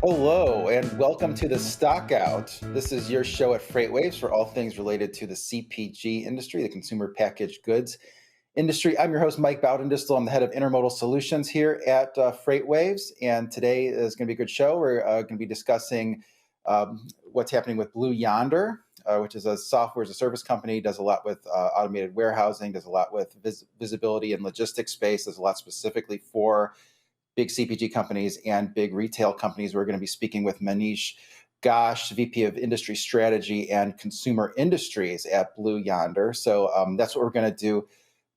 Hello, and welcome to the Stockout. This is your show at FreightWaves for all things related to the CPG industry, the consumer packaged goods industry. I'm your host, Mike Bowdendistel. I'm the head of intermodal solutions here at FreightWaves, and today is going to be a good show. We're going to be discussing what's happening with Blue Yonder, which is a software as a service company, does a lot with automated warehousing, does a lot with visibility and logistics space, does a lot specifically for big CPG companies and big retail companies. We're going to be speaking with Manish Ghosh, VP of Industry Strategy and Consumer Industries at Blue Yonder. So that's what we're going to do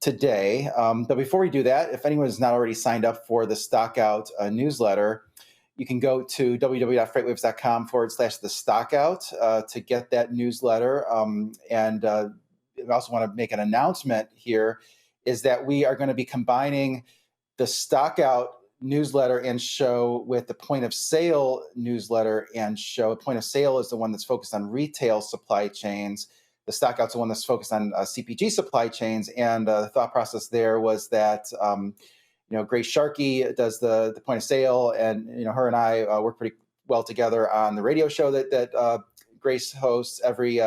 today. But before we do that, if anyone has not already signed up for the Stockout newsletter, you can go to www.freightwaves.com/the Stockout to get that newsletter. And I also want to make an announcement here is that we are going to be combining the Stockout newsletter and show with the point of sale newsletter and show. Point of sale is the one that's focused on retail supply chains. The Stockout's the one that's focused on CPG supply chains. And the thought process there was that, Grace Sharkey does the point of sale, and her and I work pretty well together on the radio show that Grace hosts every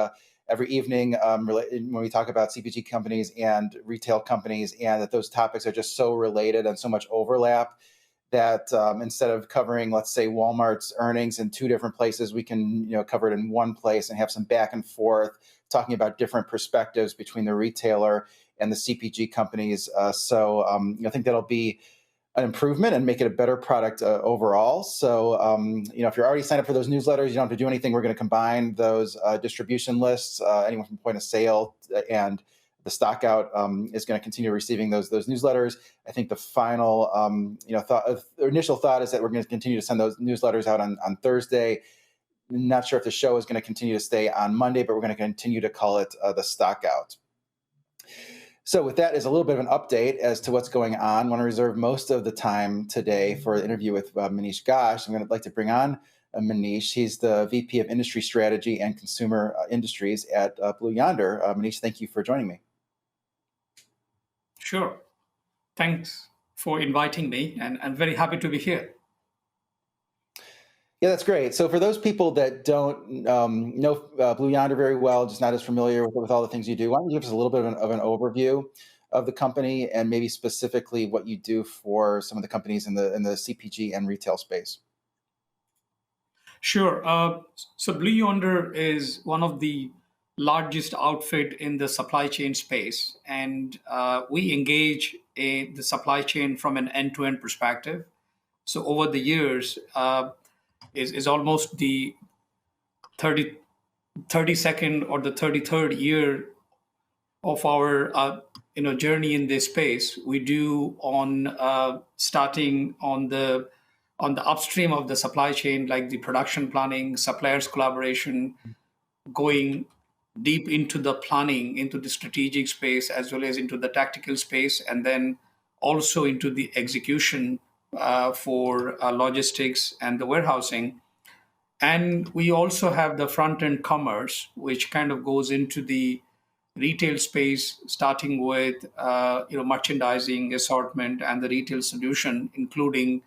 evening when we talk about CPG companies and retail companies, and that those topics are just so related and so much overlap that instead of covering, let's say, Walmart's earnings in two different places, we can cover it in one place and have some back and forth talking about different perspectives between the retailer and the CPG companies. So I think that'll be an improvement and make it a better product overall. So, if you're already signed up for those newsletters, you don't have to do anything. We're going to combine those distribution lists, anyone from point of sale and the Stockout is going to continue receiving those newsletters. I think the final, initial thought is that we're going to continue to send those newsletters out on Thursday. Not sure if the show is going to continue to stay on Monday, but we're going to continue to call it the Stockout. So with that is a little bit of an update as to what's going on. I want to reserve most of the time today for the interview with Manish Ghosh. I'm going to like to bring on Manish. He's the VP of Industry Strategy and Consumer Industries at Blue Yonder. Manish, thank you for joining me. Sure. Thanks for inviting me, and I'm very happy to be here. Yeah, that's great. So for those people that don't know Blue Yonder very well, just not as familiar with all the things you do, why don't you give us a little bit of an overview of the company and maybe specifically what you do for some of the companies in the CPG and retail space? Sure. So Blue Yonder is one of the largest outfit in the supply chain space, and we engage in the supply chain from an end-to-end perspective. So over the years, is almost the 32nd or the 33rd year of our journey in this space. We do on starting on the upstream of the supply chain, like the production planning, suppliers collaboration, going deep into the planning, into the strategic space, as well as into the tactical space, and then also into the execution for logistics and the warehousing. And we also have the front-end commerce, which kind of goes into the retail space, starting with merchandising, assortment, and the retail solution, including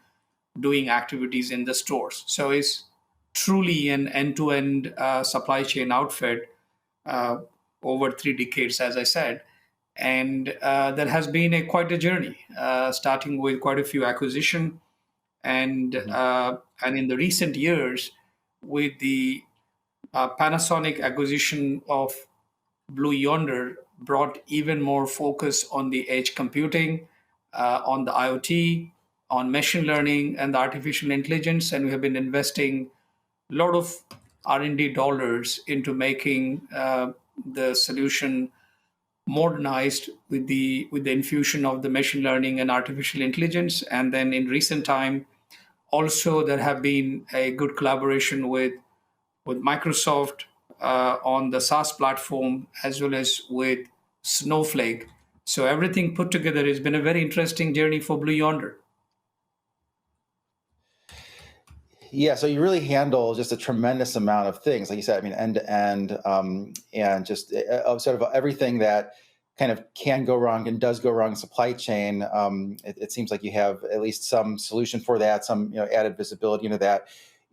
doing activities in the stores. So it's truly an end-to-end supply chain outfit over 3 decades, as I said. And that has been quite a journey, starting with quite a few acquisitions. And in the recent years, with the Panasonic acquisition of Blue Yonder, brought even more focus on the edge computing, on the IoT, on machine learning and the artificial intelligence. And we have been investing a lot of R&D dollars into making the solution modernized with the infusion of the machine learning and artificial intelligence. And then in recent time, also there have been a good collaboration with Microsoft on the SaaS platform, as well as with Snowflake. So everything put together has been a very interesting journey for Blue Yonder. Yeah, so you really handle just a tremendous amount of things, like you said. I mean, end to end, and just sort of everything that kind of can go wrong and does go wrong in supply chain. It seems like you have at least some solution for that, some added visibility into that.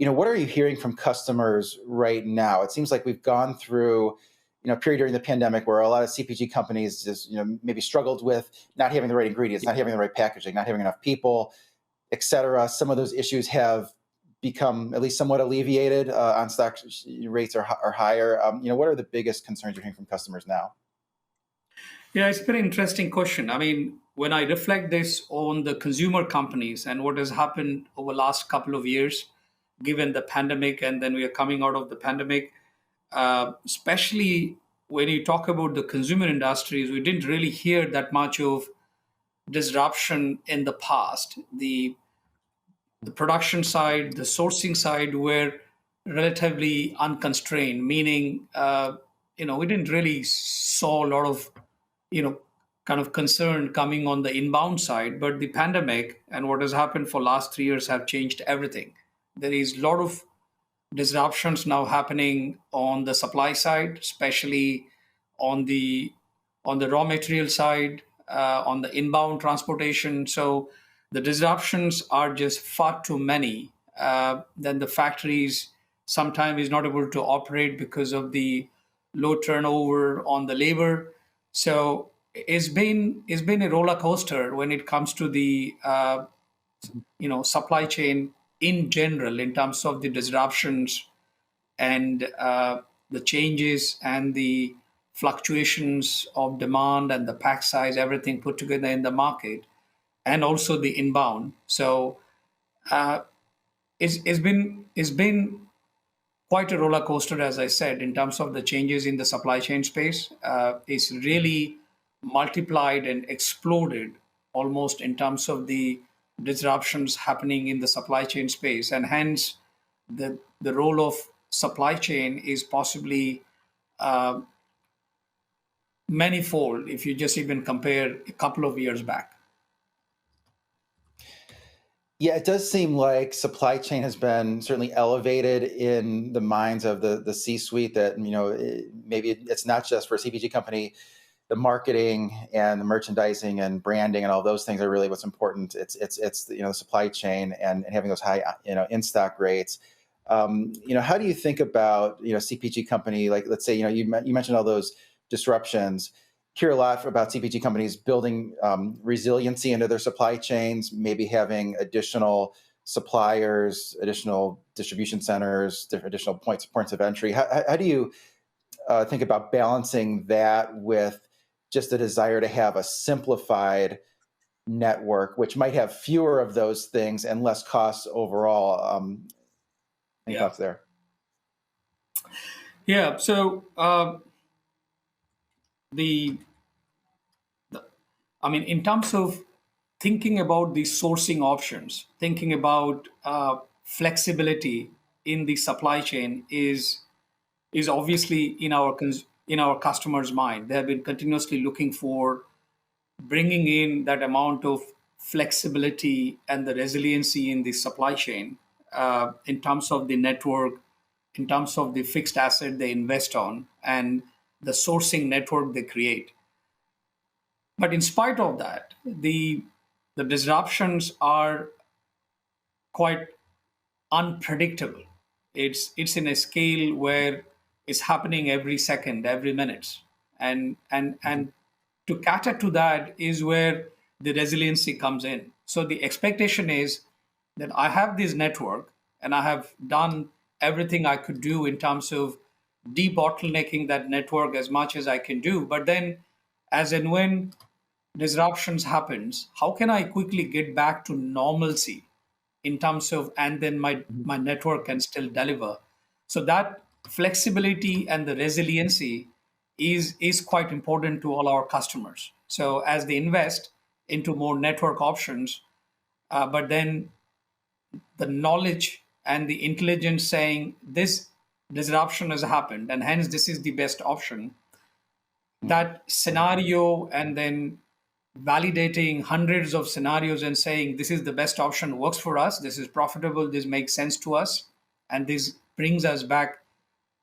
what are you hearing from customers right now? It seems like we've gone through, a period during the pandemic where a lot of CPG companies just, maybe struggled with not having the right ingredients, not having the right packaging, not having enough people, et cetera. Some of those issues have become at least somewhat alleviated. On stock rates are higher. What are the biggest concerns you're hearing from customers now? Yeah, it's a very interesting question. I mean, when I reflect this on the consumer companies and what has happened over the last couple of years, given the pandemic, and then we are coming out of the pandemic, especially when you talk about the consumer industries, we didn't really hear that much of disruption in the past. The production side, the sourcing side were relatively unconstrained, meaning, we didn't really saw a lot of, kind of concern coming on the inbound side. But the pandemic and what has happened for last 3 years have changed everything. There is a lot of disruptions now happening on the supply side, especially on the raw material side, on the inbound transportation. So the disruptions are just far too many. Then the factories sometimes is not able to operate because of the low turnover on the labor. So it's been a roller coaster when it comes to the supply chain in general, in terms of the disruptions and the changes and the fluctuations of demand and the pack size, everything put together in the market, and also the inbound. So uh, it's been quite a roller coaster, as I said, in terms of the changes in the supply chain space. It's really multiplied and exploded almost in terms of the disruptions happening in the supply chain space, and hence the role of supply chain is possibly uh, manifold if you just even compare a couple of years back. Yeah, it does seem like supply chain has been certainly elevated in the minds of the C-suite. That maybe it's not just for a CPG company. The marketing and the merchandising and branding and all those things are really what's important. It's the supply chain and having those high in stock rates. How do you think about CPG company, like, let's say you mentioned all those disruptions. Hear a lot about CPG companies building resiliency into their supply chains, maybe having additional suppliers, additional distribution centers, additional points of entry. How do you think about balancing that with just a desire to have a simplified network, which might have fewer of those things and less costs overall? Any Yeah. thoughts there? Yeah. So the I mean, in terms of thinking about the sourcing options, thinking about flexibility in the supply chain is obviously in our customers' mind. They have been continuously looking for bringing in that amount of flexibility and the resiliency in the supply chain, in terms of the network, in terms of the fixed asset they invest on, and the sourcing network they create. But in spite of that, the disruptions are quite unpredictable. It's in a scale where it's happening every second, every minute, and to cater to that is where the resiliency comes in. So the expectation is that I have this network and I have done everything I could do in terms of debottlenecking that network as much as I can do. But then, as and when disruptions happens, how can I quickly get back to normalcy in terms of, and then my network can still deliver. So that flexibility and the resiliency is quite important to all our customers. So as they invest into more network options, but then the knowledge and the intelligence saying this disruption has happened and hence this is the best option, that scenario, and then validating hundreds of scenarios and saying this is the best option, works for us, this is profitable, this makes sense to us, and this brings us back,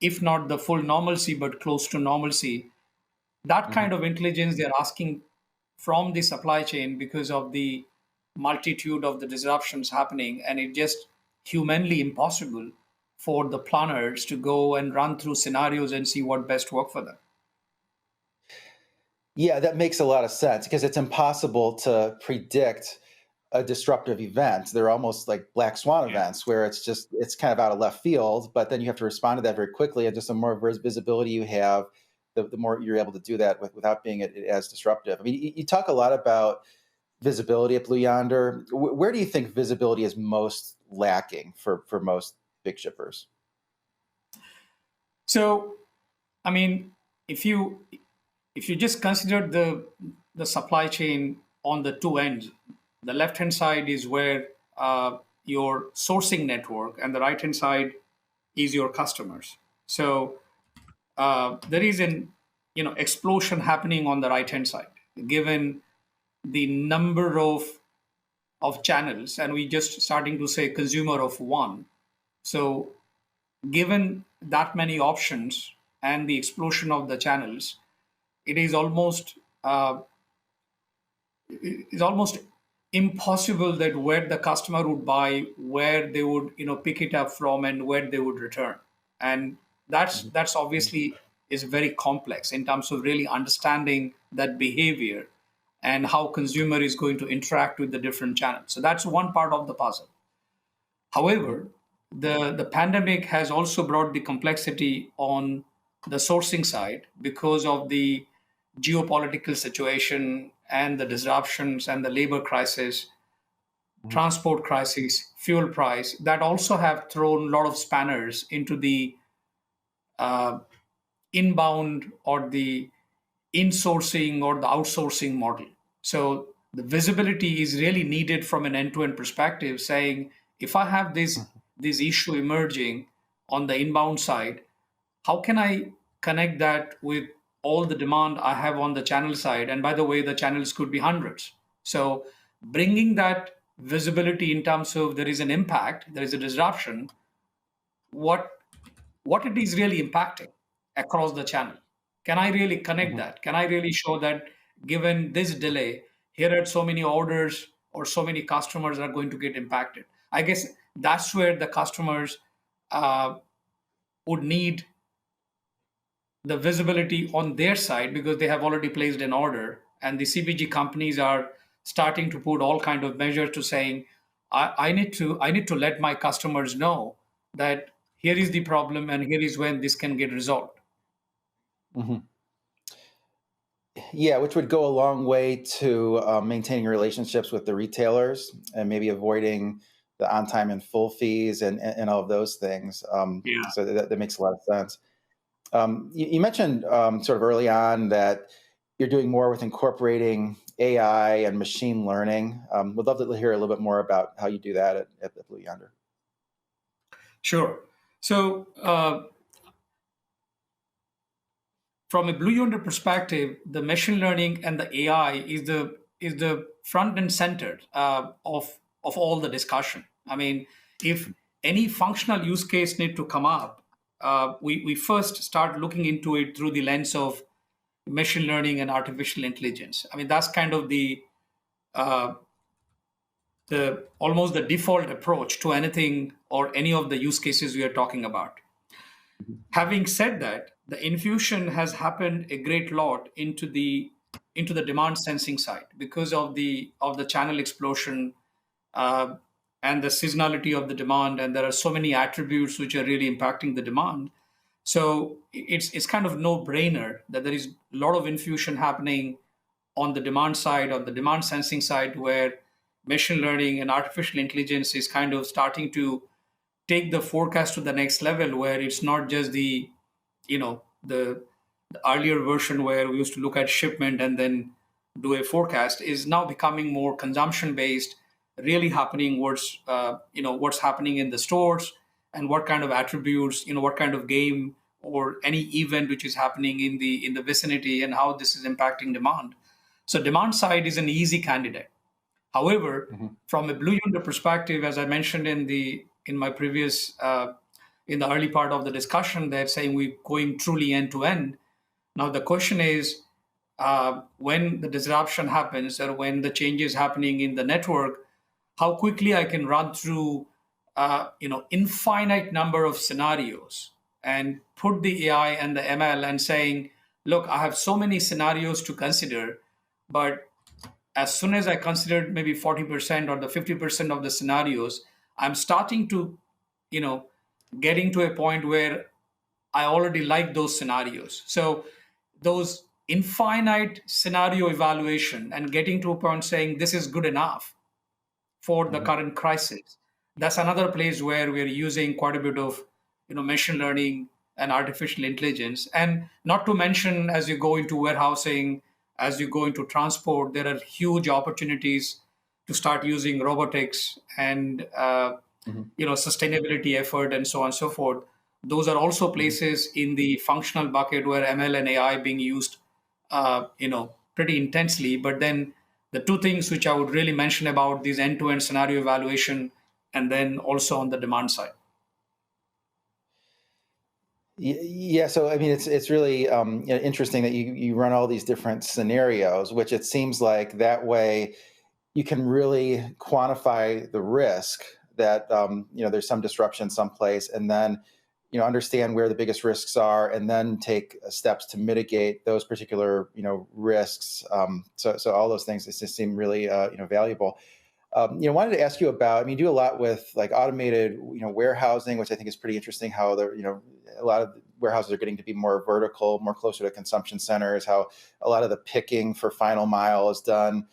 if not the full normalcy but close to normalcy. That Mhm. kind of intelligence they're asking from the supply chain because of the multitude of the disruptions happening, and it just humanly impossible for the planners to go and run through scenarios and see what best work for them. Yeah, that makes a lot of sense because it's impossible to predict a disruptive event. They're almost like black swan events where it's kind of out of left field, but then you have to respond to that very quickly. And just the more visibility you have, the more you're able to do that without being as disruptive. I mean, you talk a lot about visibility at Blue Yonder. Where do you think visibility is most lacking for most big shippers? So, I mean, if you just consider the supply chain on the two ends, the left hand side is where your sourcing network, and the right hand side is your customers. So there is an explosion happening on the right hand side, given the number of channels, and we just starting to say consumer of one. So given that many options and the explosion of the channels, it is almost impossible that where the customer would buy, where they would pick it up from, and where they would return. And that's obviously is very complex in terms of really understanding that behavior and how consumer is going to interact with the different channels. So that's one part of the puzzle. However, the pandemic has also brought the complexity on the sourcing side because of the geopolitical situation and the disruptions and the labor crisis, transport crisis, fuel price, that also have thrown a lot of spanners into the inbound or the insourcing or the outsourcing model. So the visibility is really needed from an end-to-end perspective, saying if I have this issue emerging on the inbound side, how can I connect that with all the demand I have on the channel side? And by the way, the channels could be hundreds. So bringing that visibility in terms of there is an impact, there is a disruption, what it is really impacting across the channel. Can I really connect that? Can I really show that given this delay, here are so many orders or so many customers are going to get impacted? I guess that's where the customers would need the visibility on their side because they have already placed an order, and the CPG companies are starting to put all kind of measures to saying, I need to let my customers know that here is the problem and here is when this can get resolved. Mm-hmm. Yeah, which would go a long way to maintaining relationships with the retailers and maybe avoiding the on-time and full fees and all of those things. So that makes a lot of sense. You mentioned sort of early on that you're doing more with incorporating AI and machine learning. Would love to hear a little bit more about how you do that at Blue Yonder. Sure. So from a Blue Yonder perspective, the machine learning and the AI is the front and center of all the discussion. I mean, if any functional use case need to come up, we first start looking into it through the lens of machine learning and artificial intelligence. I mean, that's kind of the almost the default approach to anything or any of the use cases we are talking about. Having said that, the infusion has happened a great lot into the demand sensing side because of the channel explosion and the seasonality of the demand, and there are so many attributes which are really impacting the demand. So it's kind of no-brainer that there is a lot of infusion happening on the demand side, on the demand sensing side, where machine learning and artificial intelligence is kind of starting to take the forecast to the next level, where it's not just the earlier version where we used to look at shipment and then do a forecast, is now becoming more consumption based, really happening what's happening in the stores and what kind of attributes, what kind of game or any event which is happening in the vicinity and how this is impacting demand. So demand side is an easy candidate. However, from a Blue Yonder perspective, as I mentioned in my previous in the early part of the discussion, they're saying we're going truly end to end. Now the question is, when the disruption happens or when the change is happening in the network, how quickly I can run through infinite number of scenarios and put the AI and the ML and saying, look, I have so many scenarios to consider, but as soon as I considered maybe 40% or the 50% of the scenarios, I'm starting to, getting to a point where I already like those scenarios. So those infinite scenario evaluation and getting to a point saying this is good enough for the current crisis. That's another place where we're using quite a bit of machine learning and artificial intelligence. And not to mention, as you go into warehousing, as you go into transport, there are huge opportunities to start using robotics and sustainability effort and so on and so forth. Those are also places in the functional bucket where ML and AI being used pretty intensely. But then the two things which I would really mention about these end-to-end scenario evaluation, and then also on the demand side. Yeah, so I mean, it's really interesting that you run all these different scenarios, which it seems like that way you can really quantify the risk that there's some disruption someplace, and then understand where the biggest risks are, and then take steps to mitigate those particular risks. So all those things just seem really valuable. Wanted to ask you about. I mean, you do a lot with like automated warehousing, which I think is pretty interesting. How a lot of warehouses are getting to be more vertical, more closer to consumption centers. How a lot of the picking for final mile is done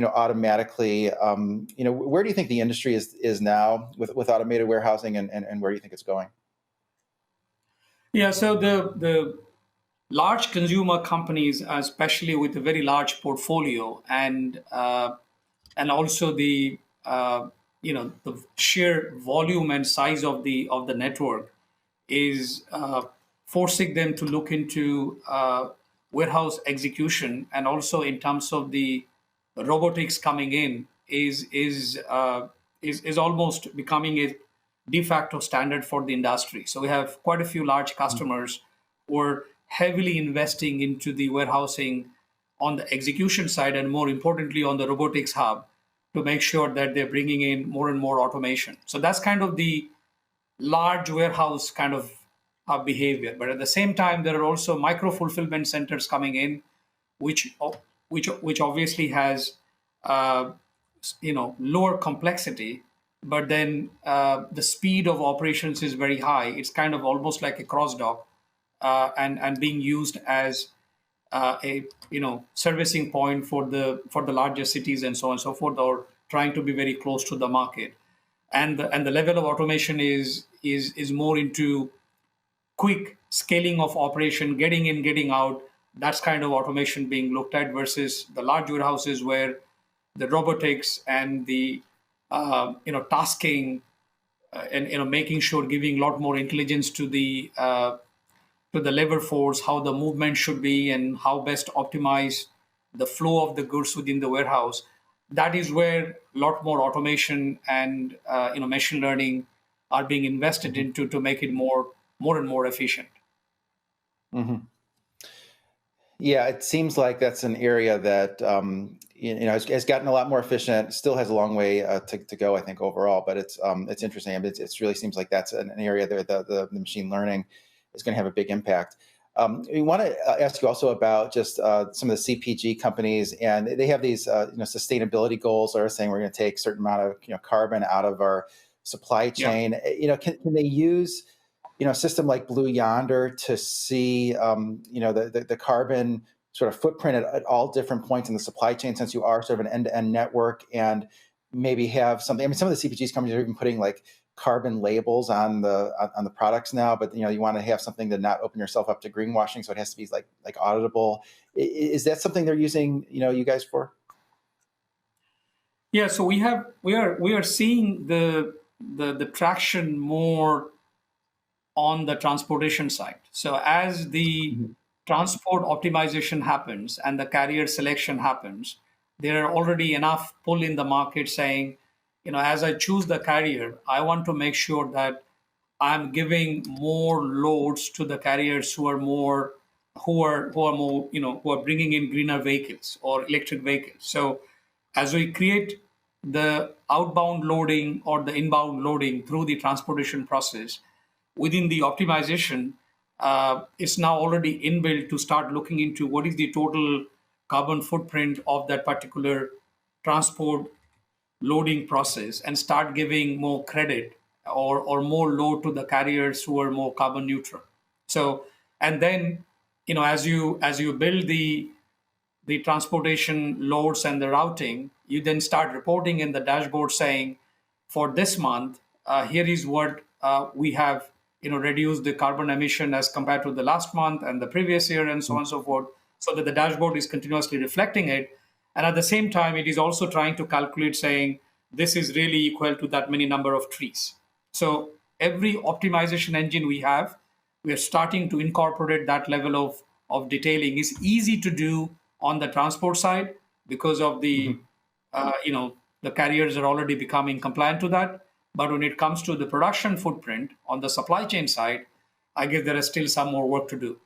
automatically. Where do you think the industry is now with automated warehousing, and where do you think it's going? Yeah, so the large consumer companies, especially with a very large portfolio, and also the the sheer volume and size of the network is forcing them to look into warehouse execution, and also in terms of the robotics coming in is almost becoming a de facto standard for the industry. So we have quite a few large customers who are heavily investing into the warehousing on the execution side, and more importantly on the robotics hub, to make sure that they're bringing in more and more automation. So that's kind of the large warehouse kind of behavior. But at the same time, there are also micro fulfillment centers coming in, which obviously has lower complexity, but then the speed of operations is very high. It's kind of almost like a cross dock, and being used as a servicing point for the larger cities and so on and so forth, or trying to be very close to the market. And the level of automation is more into quick scaling of operation, getting in, getting out. That's kind of automation being looked at, versus the large warehouses where the robotics and the tasking and making sure, giving a lot more intelligence to the labor force, how the movement should be and how best to optimize the flow of the goods within the warehouse. That is where a lot more automation and machine learning are being invested into to make it more and more efficient. Mm-hmm. Yeah, it seems like that's an area that has gotten a lot more efficient. Still has a long way to go, I think, overall. But it's interesting. I mean, it really seems like that's an area there. The machine learning is going to have a big impact. We want to ask you also about just some of the CPG companies, and they have these sustainability goals. They're saying we're going to take a certain amount of carbon out of our supply chain. Yeah. Can they use a system like Blue Yonder to see the carbon sort of footprint at all different points in the supply chain, since you are sort of an end-to-end network, and maybe have something? I mean, some of the CPGs companies are even putting like carbon labels on the products now, but you want to have something to not open yourself up to greenwashing, so it has to be like auditable. Is that something they're using you guys for? Yeah, so we are seeing the traction more on the transportation side. So as the transport optimization happens and the carrier selection happens, there are already enough pull in the market saying, as I choose the carrier, I want to make sure that I'm giving more loads to the carriers who are bringing in greener vehicles or electric vehicles. So as we create the outbound loading or the inbound loading through the transportation process within the optimization, it's now already inbuilt to start looking into what is the total carbon footprint of that particular transport loading process and start giving more credit or more load to the carriers who are more carbon neutral. So, and then, as you build the transportation loads and the routing, you then start reporting in the dashboard saying, for this month, here is what we have, reduced the carbon emission as compared to the last month and the previous year, and so on and so forth, so that the dashboard is continuously reflecting it. And at the same time, it is also trying to calculate saying, this is really equal to that many number of trees. So every optimization engine we have, we are starting to incorporate that level of detailing. It's easy to do on the transport side because of the carriers are already becoming compliant to that. But when it comes to the production footprint on the supply chain side, I guess there is still some more work to do.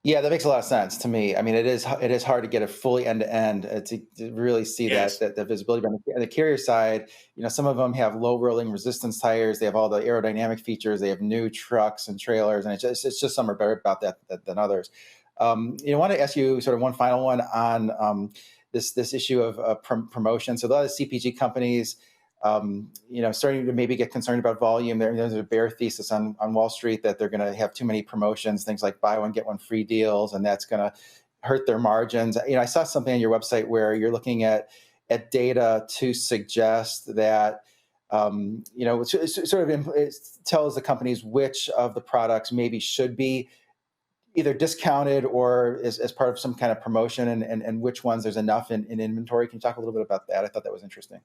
Yeah, that makes a lot of sense to me. I mean, it is hard to get it fully end to end to really see Yes. that visibility. But on the carrier side, some of them have low rolling resistance tires. They have all the aerodynamic features. They have new trucks and trailers, and it's just some are better about that than others. I want to ask you sort of one final one on this issue of promotion. So a lot of CPG companies, starting to maybe get concerned about volume. There's a bear thesis on Wall Street that they're going to have too many promotions, things like buy one, get one free deals, and that's going to hurt their margins. I saw something on your website where you're looking at data to suggest that, it tells the companies which of the products maybe should be either discounted or as part of some kind of promotion, and which ones there's enough in inventory. Can you talk a little bit about that? I thought that was interesting.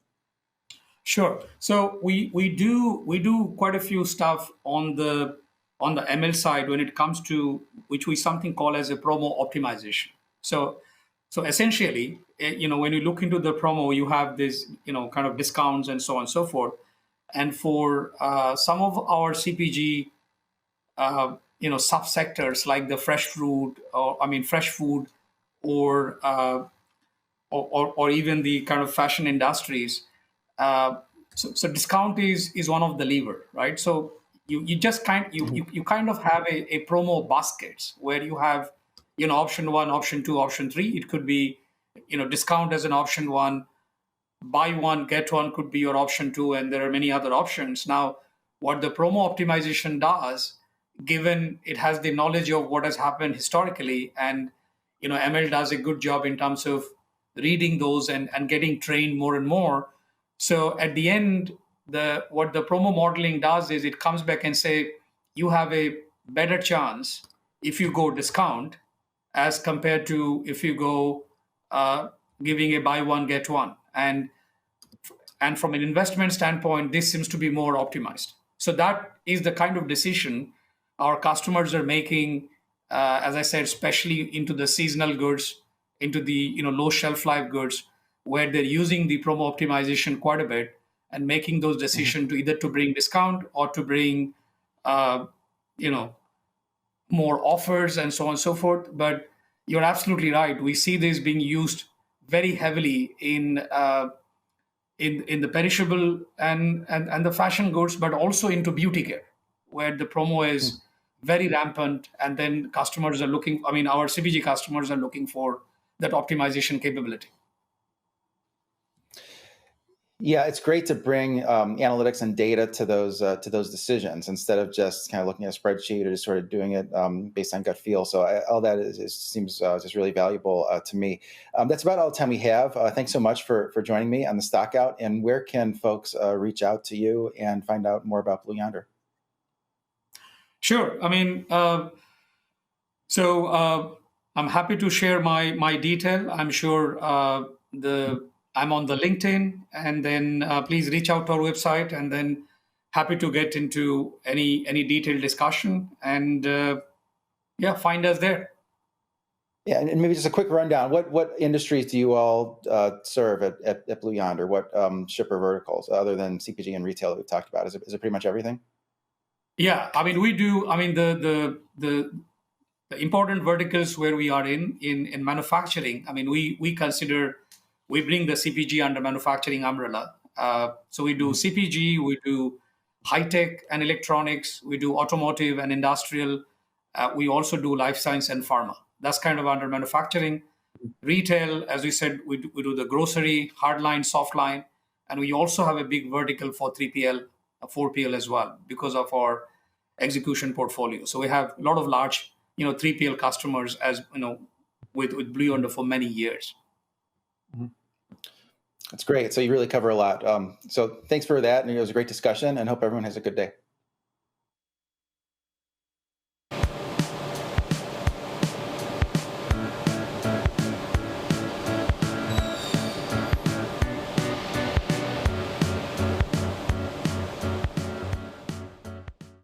Sure. So we do quite a few stuff on the ML side when it comes to which we something call as a promo optimization. So essentially, when you look into the promo, you have this kind of discounts and so on and so forth. And for some of our CPG subsectors like the fresh fruit, fresh food, or even the kind of fashion industries. So discount is one of the lever, right? So you just you kind of have a promo baskets where you have option one, option two, option three. It could be discount as an option one, buy one get one could be your option two, and there are many other options. Now, what the promo optimization does, given it has the knowledge of what has happened historically, and ML does a good job in terms of reading those and getting trained more and more. So at the end, what the promo modeling does is it comes back and say you have a better chance if you go discount as compared to if you go giving a buy one get one, and from an investment standpoint, this seems to be more optimized. So that is the kind of decision our customers are making, as I said, especially into the seasonal goods, into the low shelf life goods, where they're using the promo optimization quite a bit and making those decisions to either to bring discount or to bring more offers and so on and so forth. But you're absolutely right. We see this being used very heavily in the perishable and the fashion goods, but also into beauty care, where the promo is very rampant, and then customers are looking. Our CPG customers are looking for that optimization capability. Yeah, it's great to bring analytics and data to those decisions instead of just kind of looking at a spreadsheet or just sort of doing it based on gut feel. So all that seems just really valuable to me. That's about all the time we have. Thanks so much for joining me on the Stock Out. And where can folks reach out to you and find out more about Blue Yonder? Sure. I'm happy to share my detail. I'm sure I'm on the LinkedIn, and then please reach out to our website, and then happy to get into any detailed discussion, and find us there. Yeah, and maybe just a quick rundown. What industries do you all serve at Blue Yonder? What shipper verticals other than CPG and retail that we've talked about? Is it pretty much everything? Yeah, we do. The important verticals where we are in manufacturing. We consider we bring the CPG under manufacturing umbrella. So we do CPG, we do high tech and electronics, we do automotive and industrial. We also do life science and pharma. That's kind of under manufacturing. Retail, as we said, we do the grocery, hard line, soft line, and we also have a big vertical for 3PL, 4PL as well because of our execution portfolio. So we have a lot of large, 3PL customers, as with Blue Yonder for many years. That's great. So you really cover a lot. So thanks for that. And it was a great discussion, and hope everyone has a good day.